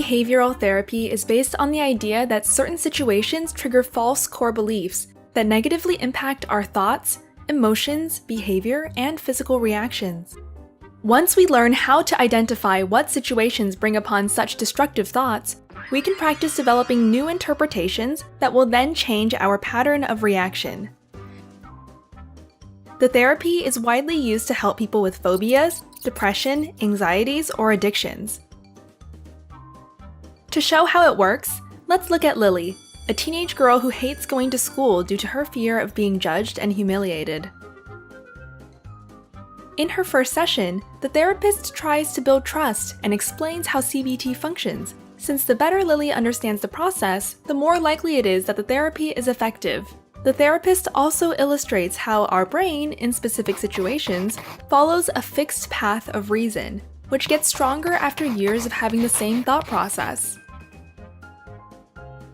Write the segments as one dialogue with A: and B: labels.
A: behavioral therapy is based on the idea that certain situations trigger false core beliefs that negatively impact our thoughts, emotions, behavior, and physical reactions. Once we learn how to identify what situations bring upon such destructive thoughts, we can practice developing new interpretations that will then change our pattern of reaction. The therapy is widely used to help people with phobias, depression, anxieties, or addictions. To show how it works, let's look at Lily, a teenage girl who hates going to school due to her fear of being judged and humiliated. In her first session, the therapist tries to build trust and explains how CBT functions, since the better Lily understands the process, the more likely it is that the therapy is effective. The therapist also illustrates how our brain, in specific situations, follows a fixed path of reason, which gets stronger after years of having the same thought process.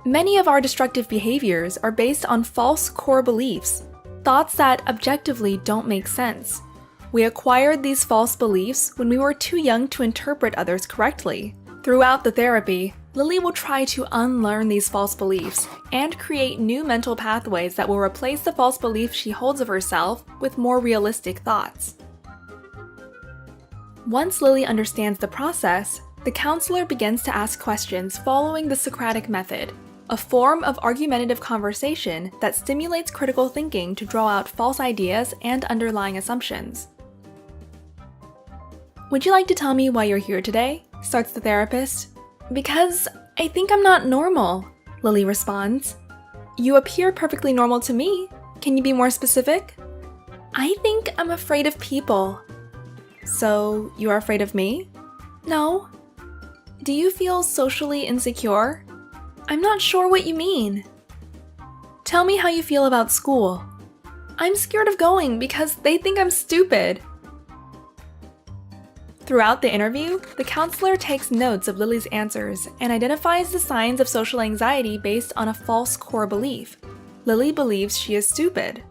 A: Many of our destructive behaviors are based on false core beliefs, thoughts that objectively don't make sense. We acquired these false beliefs when we were too young to interpret others correctly. Throughout the therapy, Lily will try to unlearn these false beliefs and create new mental pathways that will replace the false beliefs she holds of herself with more realistic thoughts. Once Lily understands the process, the counselor begins to ask questions following the Socratic method, a form of argumentative conversation that stimulates critical thinking to draw out false ideas and underlying assumptions. "Would you like to tell me why you're here today?" starts the therapist. "Because I think I'm not normal," Lily responds. "You appear perfectly normal to me. Can you be more specific?" "I think I'm afraid of people." "So, you are afraid of me?" "No." "Do you feel socially insecure?" "I'm not sure what you mean." "Tell me how you feel about school." "I'm scared of going because they think I'm stupid." Throughout the interview, the counselor takes notes of Lily's answers and identifies the signs of social anxiety based on a false core belief. Lily believes she is stupid.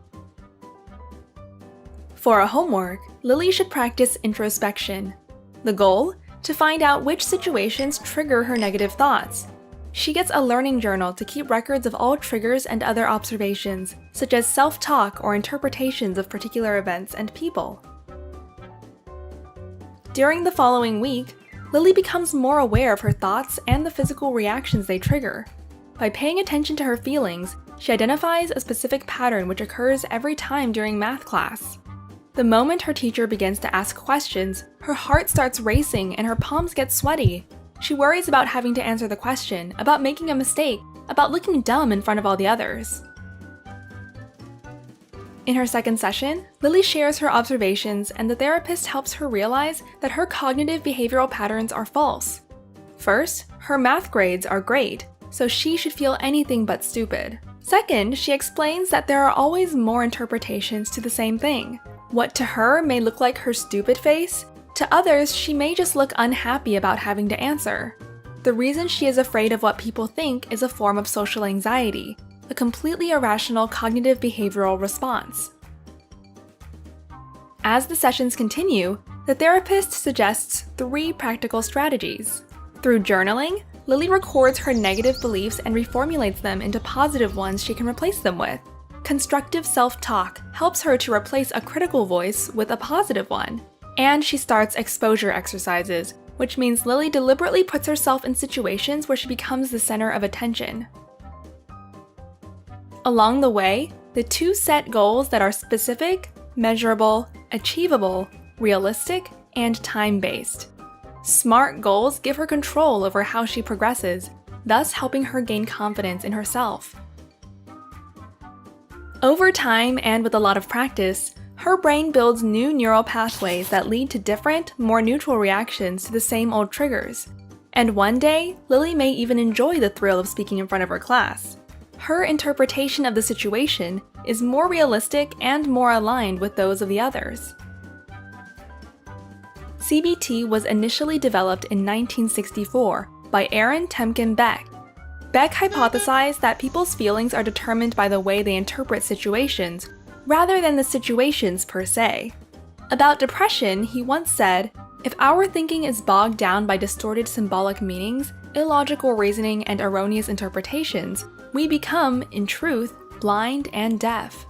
A: For a homework, Lily should practice introspection. The goal? To find out which situations trigger her negative thoughts. She gets a learning journal to keep records of all triggers and other observations, such as self-talk or interpretations of particular events and people. During the following week, Lily becomes more aware of her thoughts and the physical reactions they trigger. By paying attention to her feelings, she identifies a specific pattern which occurs every time during math class. The moment her teacher begins to ask questions, her heart starts racing and her palms get sweaty. She worries about having to answer the question, about making a mistake, about looking dumb in front of all the others. In her second session, Lily shares her observations and the therapist helps her realize that her cognitive behavioral patterns are false. First, her math grades are great, so she should feel anything but stupid. Second, she explains that there are always more interpretations to the same thing. What to her may look like her stupid face, to others she may just look unhappy about having to answer. The reason she is afraid of what people think is a form of social anxiety, a completely irrational cognitive behavioral response. As the sessions continue, the therapist suggests 3 practical strategies. Through journaling, Lily records her negative beliefs and reformulates them into positive ones she can replace them with. Constructive self-talk helps her to replace a critical voice with a positive one. And she starts exposure exercises, which means Lily deliberately puts herself in situations where she becomes the center of attention. Along the way, the 2 set goals that are specific, measurable, achievable, realistic, and time-based. SMART goals give her control over how she progresses, thus helping her gain confidence in herself. Over time and with a lot of practice, her brain builds new neural pathways that lead to different, more neutral reactions to the same old triggers. And one day, Lily may even enjoy the thrill of speaking in front of her class. Her interpretation of the situation is more realistic and more aligned with those of the others. CBT was initially developed in 1964 by Áron Beck. Beck hypothesized that people's feelings are determined by the way they interpret situations, rather than the situations per se. About depression, he once said, "If our thinking is bogged down by distorted symbolic meanings, illogical reasoning and erroneous interpretations, we become, in truth, blind and deaf.